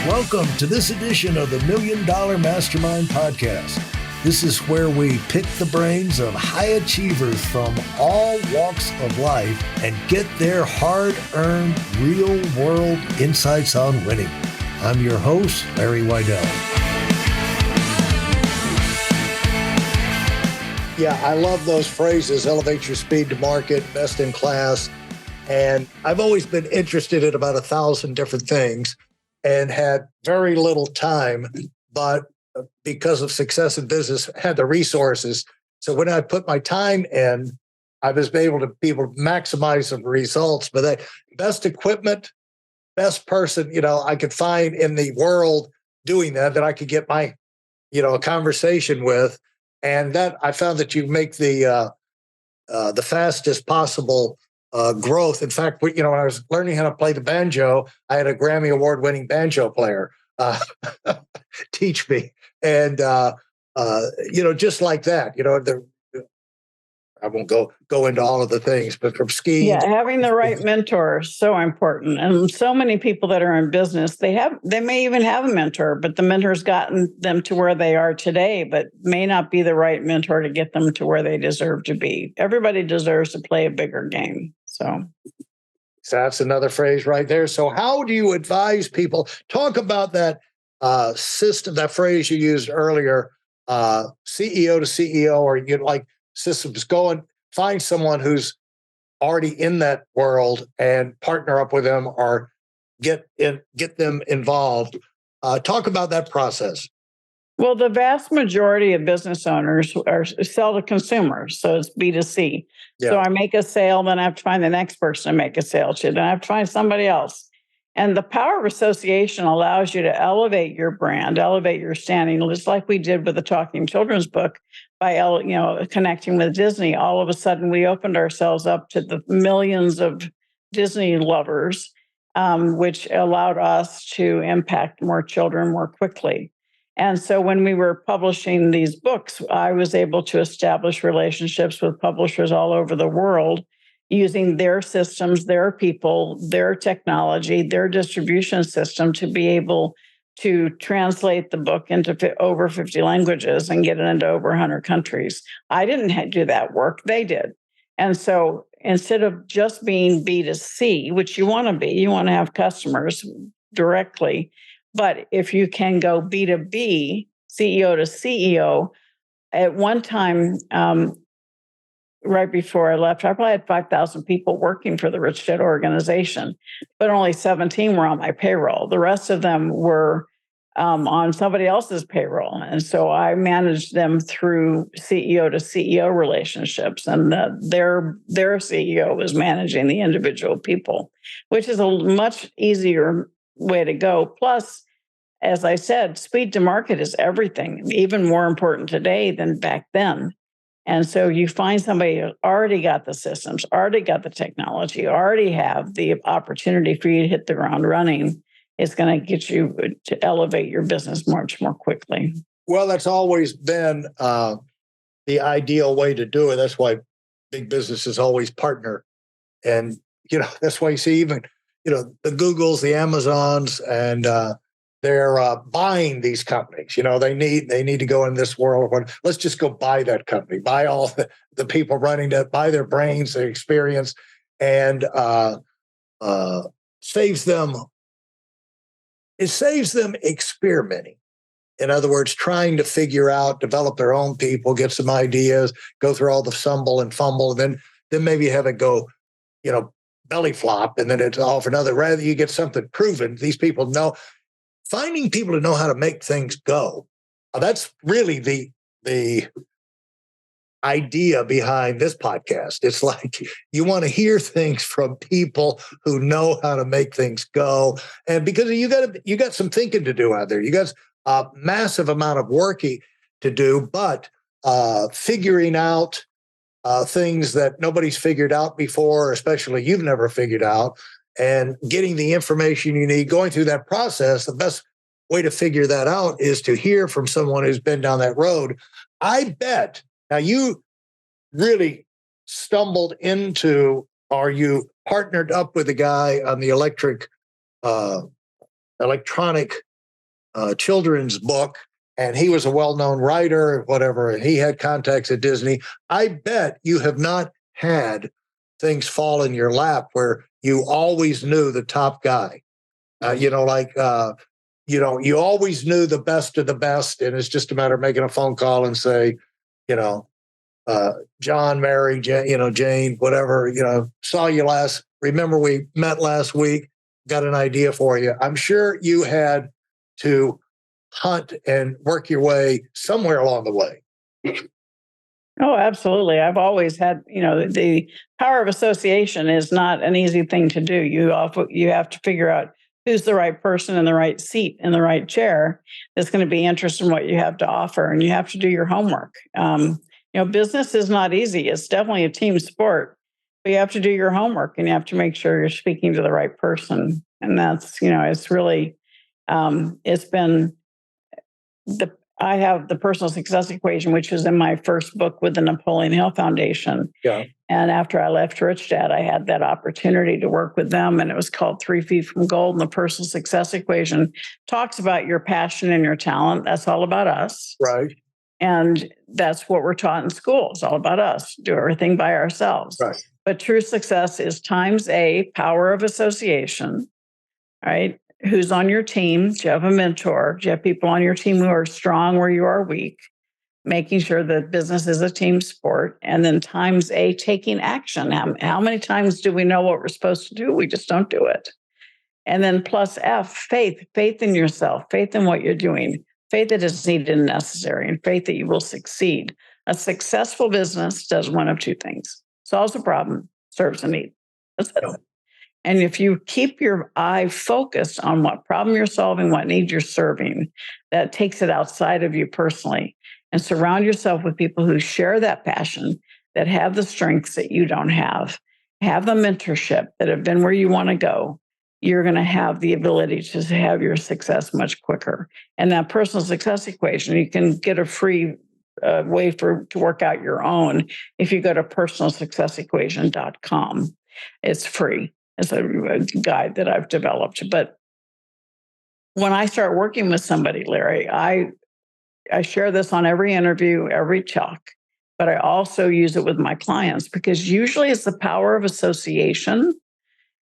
Welcome to this edition of the Million Dollar Mastermind podcast. This is where we pick the brains of high achievers from all walks of life and get their hard-earned, real-world insights on winning. I'm your host, Larry Weidel. Yeah, I love those phrases, elevate your speed to market, best in class. And I've always been interested in about 1,000 different things and had very little time, but because of success in business, had the resources. So when I put my time in, I was able to maximize the results. But the best equipment, best person, I could find in the world doing that I could get my, a conversation with. And that I found that you make the fastest possible growth. In fact, when I was learning how to play the banjo, I had a Grammy Award-winning banjo player teach me, and just like that. I won't go into all of the things, but from skiing, having the right mentor is so important. And so many people that are in business, they may even have a mentor, but the mentor's gotten them to where they are today, but may not be the right mentor to get them to where they deserve to be. Everybody deserves to play a bigger game. So that's another phrase right there. So how do you advise people? Talk about that system, that phrase you used earlier, CEO to CEO, or systems. Go and find someone who's already in that world and partner up with them or get them involved. Talk about that process. Well, the vast majority of business owners sell to consumers, so it's B2C. Yeah. So I make a sale, then I have to find the next person to make a sale to, then I have to find somebody else. And the power of association allows you to elevate your brand, elevate your standing, just like we did with the Talking Children's book by connecting with Disney. All of a sudden, we opened ourselves up to the millions of Disney lovers, which allowed us to impact more children more quickly. And so when we were publishing these books, I was able to establish relationships with publishers all over the world using their systems, their people, their technology, their distribution system to be able to translate the book into over 50 languages and get it into over 100 countries. I didn't do that work, they did. And so instead of just being B2C, which you want to have customers directly, but if you can go B2B, CEO to CEO, at one time, right before I left, I probably had 5,000 people working for the Rich Dad organization, but only 17 were on my payroll. The rest of them were on somebody else's payroll. And so I managed them through CEO to CEO relationships, and their CEO was managing the individual people, which is a much easier way to go. Plus, as I said, speed to market is everything, even more important today than back then. And so you find somebody who already got the systems, already got the technology, already have the opportunity for you to hit the ground running. It's going to get you to elevate your business much more quickly. Well, that's always been the ideal way to do it. That's why big businesses always partner. And, that's why you see even, the Googles, the Amazons, and they're buying these companies. They need to go in this world. Let's just go buy that company, buy all the people running that, buy their brains, their experience, and saves them. It saves them experimenting. In other words, trying to figure out, develop their own people, get some ideas, go through all the stumble and fumble, and then maybe have it go, belly flop, and then it's all for another. Rather, you get something proven. These people know. Finding people to know how to make things go. That's really the idea behind this podcast. It's like you want to hear things from people who know how to make things go. And because you got some thinking to do out there. You got a massive amount of work to do, but figuring out things that nobody's figured out before, especially you've never figured out, and getting the information you need, going through that process. The best way to figure that out is to hear from someone who's been down that road. I bet. Now, you really stumbled into, or you partnered up with a guy on the electronic children's book, and he was a well-known writer, whatever, and he had contacts at Disney. I bet you have not had things fall in your lap where you always knew the top guy. You always knew the best of the best, and it's just a matter of making a phone call and say, John, Mary, Jane, whatever, saw you remember we met last week, got an idea for you. I'm sure you had to hunt and work your way somewhere along the way. Oh, absolutely. I've always had, the power of association is not an easy thing to do. You have to figure out who's the right person in the right seat in the right chair that's going to be interested in what you have to offer, and you have to do your homework. Business is not easy. It's definitely a team sport, but you have to do your homework and you have to make sure you're speaking to the right person. And that's, it's really, it's been I have the personal success equation, which was in my first book with the Napoleon Hill Foundation. Yeah. And after I left Rich Dad, I had that opportunity to work with them. And it was called 3 Feet from Gold. And the personal success equation talks about your passion and your talent. That's all about us. Right. And that's what we're taught in school. It's all about us. Do everything by ourselves. Right. But true success is times A, power of association, right? Who's on your team? Do you have a mentor? Do you have people on your team who are strong where you are weak? Making sure that business is a team sport. And then times A, taking action. How many times do we know what we're supposed to do? We just don't do it. And then plus F, faith in yourself, faith in what you're doing, faith that is needed and necessary, and faith that you will succeed. A successful business does one of two things: solves a problem, serves a need. That's it. And if you keep your eye focused on what problem you're solving, what need you're serving, that takes it outside of you personally, and surround yourself with people who share that passion, that have the strengths that you don't have the mentorship, that have been where you want to go, you're going to have the ability to have your success much quicker. And that personal success equation, you can get a free way to work out your own if you go to personalsuccessequation.com. It's free. It's a guide that I've developed. But when I start working with somebody, Larry, I share this on every interview, every talk, but I also use it with my clients, because usually it's the power of association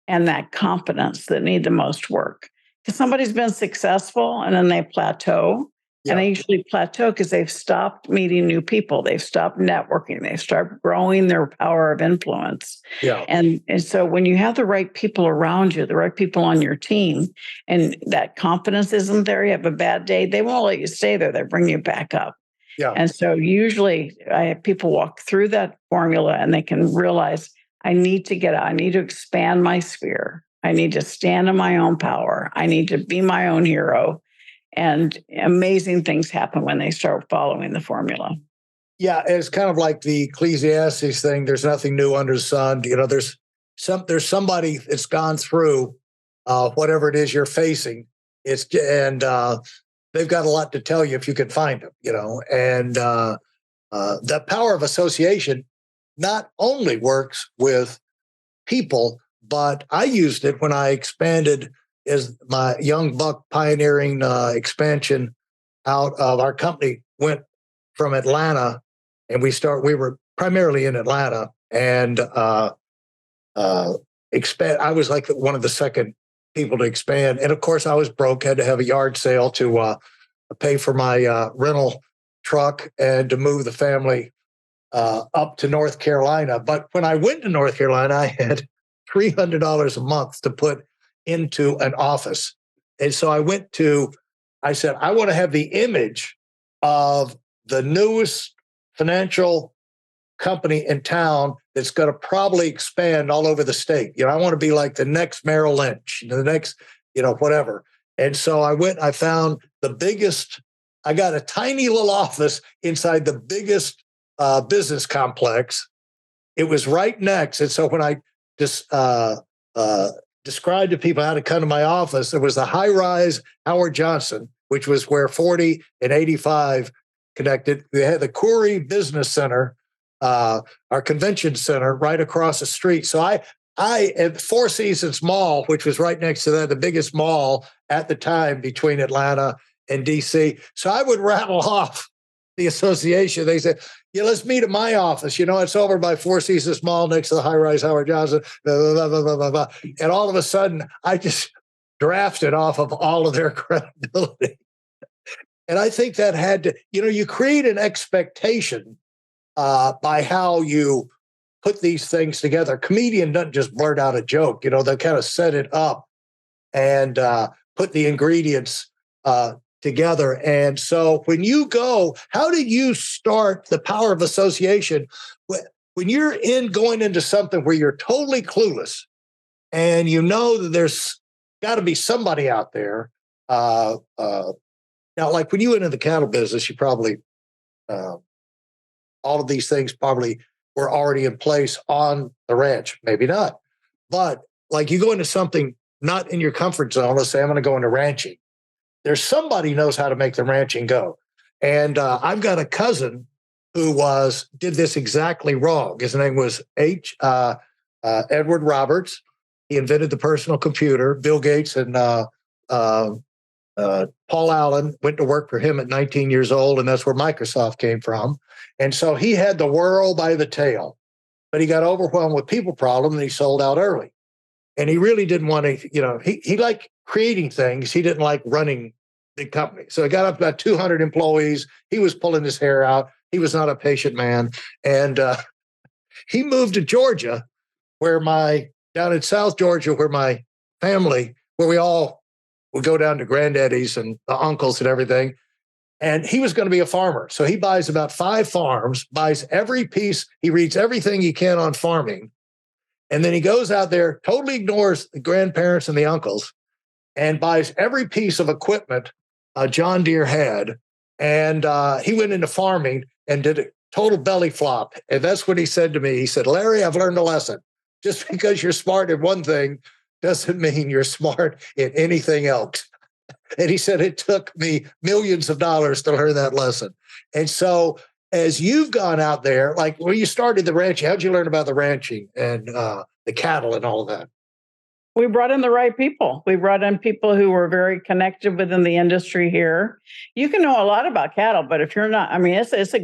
and that confidence that need the most work. Because somebody's been successful and then they plateau. Yeah. And they usually plateau because they've stopped meeting new people. They've stopped networking. They've started growing their power of influence. Yeah. And so when you have the right people around you, the right people on your team, and that confidence isn't there, you have a bad day, they won't let you stay there. They bring you back up. Yeah. And so usually I have people walk through that formula and they can realize, I need to get out. I need to expand my sphere. I need to stand in my own power. I need to be my own hero. And amazing things happen when they start following the formula. Yeah, it's kind of like the Ecclesiastes thing. There's nothing new under the sun. There's somebody that's gone through whatever it is you're facing. They've got a lot to tell you if you can find them. And the power of association not only works with people, but I used it when I expanded as my young buck pioneering expansion out of our company went from Atlanta, and we were primarily in Atlanta, and expand. I was like one of the second people to expand, and of course I was broke, had to have a yard sale to pay for my rental truck and to move the family up to North Carolina. But when I went to North Carolina, I had $300 a month to put into an office. And so I said, I want to have the image of the newest financial company in town that's going to probably expand all over the state. I want to be like the next Merrill Lynch, the next, whatever. And so I found the biggest, I got a tiny little office inside the biggest business complex. It was right next. And so when I just described to people how to come to my office, there was the high-rise Howard Johnson, which was where 40 and 85 connected. They had the Corey Business Center, our convention center, right across the street. So I I at Four Seasons Mall, which was right next to that, the biggest mall at the time between Atlanta and DC. So I would rattle off the association. They said, yeah, let's meet at my office. It's over by Four Seasons Mall next to the high-rise Howard Johnson, blah, blah, blah, blah, blah, blah. And all of a sudden, I just drafted off of all of their credibility. And I think that had to, you create an expectation by how you put these things together. A comedian doesn't just blurt out a joke. They kind of set it up and put the ingredients together. And so when you go, how did you start the power of association? When you're going into something where you're totally clueless and you know that there's got to be somebody out there. Now, like when you went into the cattle business, you probably, all of these things probably were already in place on the ranch. Maybe not. But like you go into something not in your comfort zone, let's say I'm going to go into ranching. There's somebody knows how to make the ranching go. And I've got a cousin who did this exactly wrong. His name was Edward Roberts. He invented the personal computer. Bill Gates and Paul Allen went to work for him at 19 years old, and that's where Microsoft came from. And so he had the world by the tail, but he got overwhelmed with people problems and he sold out early. And he really didn't want to, he liked creating things. He didn't like running big companies. So he got up to about 200 employees. He was pulling his hair out. He was not a patient man. And he moved to Georgia, down in South Georgia, where my family, where we all would go down to granddaddies and the uncles and everything. And he was going to be a farmer. So he buys about 5 farms, buys every piece. He reads everything he can on farming. And then he goes out there, totally ignores the grandparents and the uncles, and buys every piece of equipment John Deere had. And he went into farming and did a total belly flop. And that's what he said to me. He said, Larry, I've learned a lesson. Just because you're smart at one thing doesn't mean you're smart in anything else. And he said, it took me millions of dollars to learn that lesson. And so as you've gone out there, like when you started the ranching, how'd you learn about the ranching and the cattle and all of that? We brought in the right people. We brought in people who were very connected within the industry here. You can know a lot about cattle, but if you're not, it's a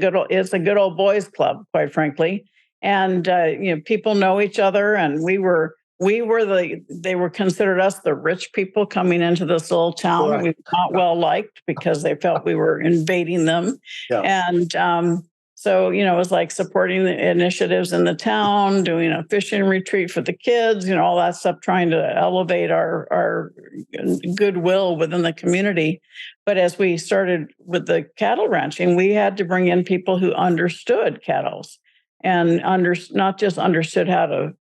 good old boys club, quite frankly. And people know each other, and they were considered us the rich people coming into this little town. Right. We were not well liked because they felt we were invading them. Yeah. And so, it was like supporting the initiatives in the town, doing a fishing retreat for the kids, all that stuff, trying to elevate our goodwill within the community. But as we started with the cattle ranching, we had to bring in people who understood cattle and not just understood how to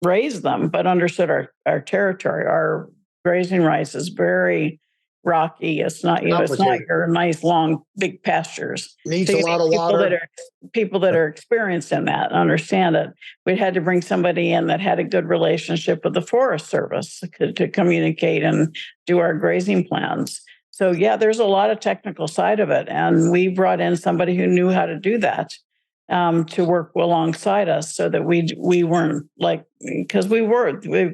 raise them, but understood our territory. Our grazing rights is very rocky. It's not, it's not your nice, long, big pastures. Needs a lot of water. People that are experienced in that understand it. We had to bring somebody in that had a good relationship with the Forest Service to communicate and do our grazing plans. So yeah, there's a lot of technical side of it. And we brought in somebody who knew how to do that. To work alongside us so that we weren't like, because we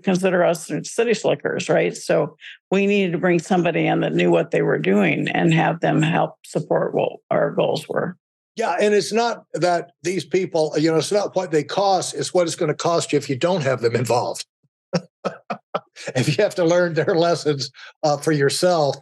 consider us city slickers, right? So we needed to bring somebody in that knew what they were doing and have them help support what our goals were. Yeah, and it's not that these people, it's not what they cost, it's what it's going to cost you if you don't have them involved. If you have to learn their lessons for yourself,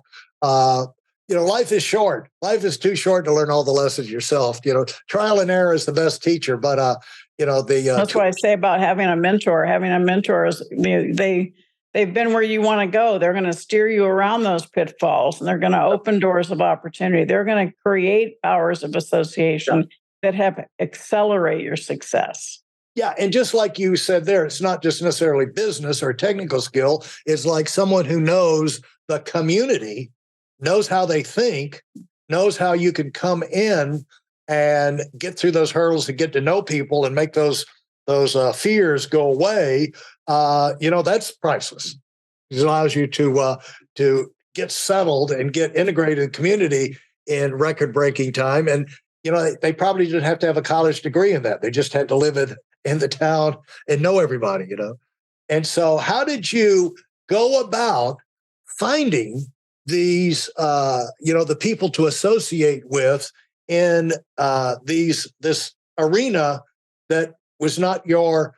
life is short. Life is too short to learn all the lessons yourself. Trial and error is the best teacher. But that's what I say about having a mentor. Having a mentor is they've been where you want to go. They're going to steer you around those pitfalls, and they're going to open doors of opportunity. They're going to create powers of association that accelerate your success. Yeah, and just like you said there, it's not just necessarily business or technical skill. It's like someone who knows the community, knows how they think, knows how you can come in and get through those hurdles and get to know people and make those fears go away. That's priceless. It allows you to get settled and get integrated in the community in record-breaking time. And they probably didn't have to have a college degree in that. They just had to live in the town and know everybody, And so how did you go about finding these, the people to associate with in this arena that was not your,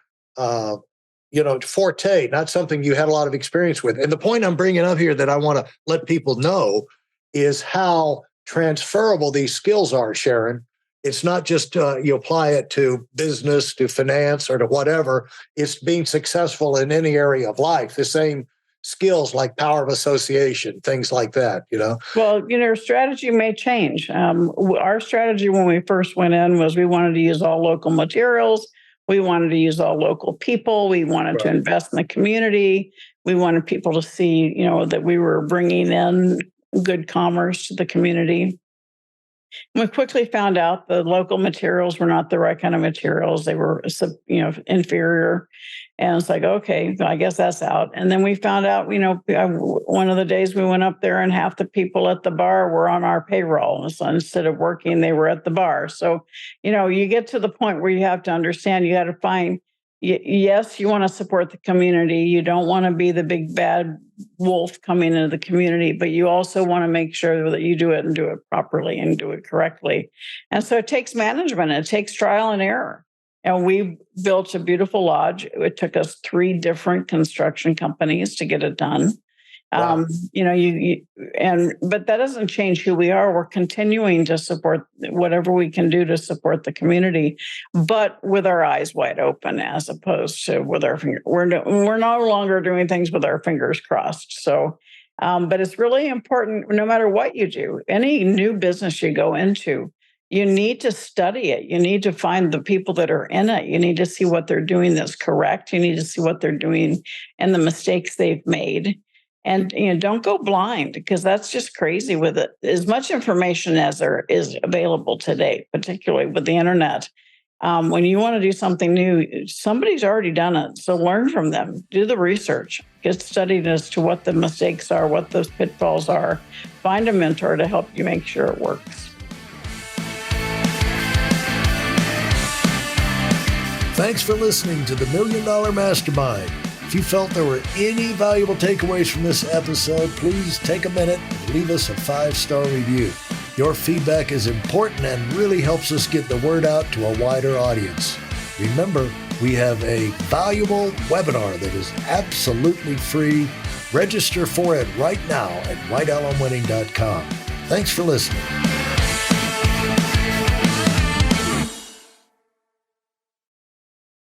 forte, not something you had a lot of experience with? And the point I'm bringing up here that I want to let people know is how transferable these skills are, Sharon. It's not just you apply it to business, to finance, or to whatever. It's being successful in any area of life. The same skills like power of association, things like that, Well, strategy may change. Our strategy when we first went in was we wanted to use all local materials. We wanted to use all local people. We wanted to invest in the community. We wanted people to see, that we were bringing in good commerce to the community. We quickly found out the local materials were not the right kind of materials. They were, inferior. And it's like, okay, I guess that's out. And then we found out, one of the days we went up there and half the people at the bar were on our payroll. So instead of working, they were at the bar. So, you get to the point where you have to understand, you got to find, yes, you want to support the community. You don't want to be the big bad wolf coming into the community, but you also want to make sure that you do it and do it properly and do it correctly. And so it takes management. It takes trial and error. And we built a beautiful lodge. It took us 3 different construction companies to get it done. Wow. But that doesn't change who we are. We're continuing to support whatever we can do to support the community, but with our eyes wide open, as opposed to with our finger. We're no longer doing things with our fingers crossed. So, but it's really important. No matter what you do, any new business you go into, you need to study it. You need to find the people that are in it. You need to see what they're doing that's correct. You need to see what they're doing and the mistakes they've made. And don't go blind, because that's just crazy with it. As much information as there is available today, particularly with the internet, when you want to do something new, somebody's already done it. So learn from them. Do the research. Get studied as to what the mistakes are, what those pitfalls are. Find a mentor to help you make sure it works. Thanks for listening to the Million Dollar Mastermind. If you felt there were any valuable takeaways from this episode, please take a minute and leave us a 5-star review. Your feedback is important and really helps us get the word out to a wider audience. Remember, we have a valuable webinar that is absolutely free. Register for it right now at weidelonwinning.com. Thanks for listening.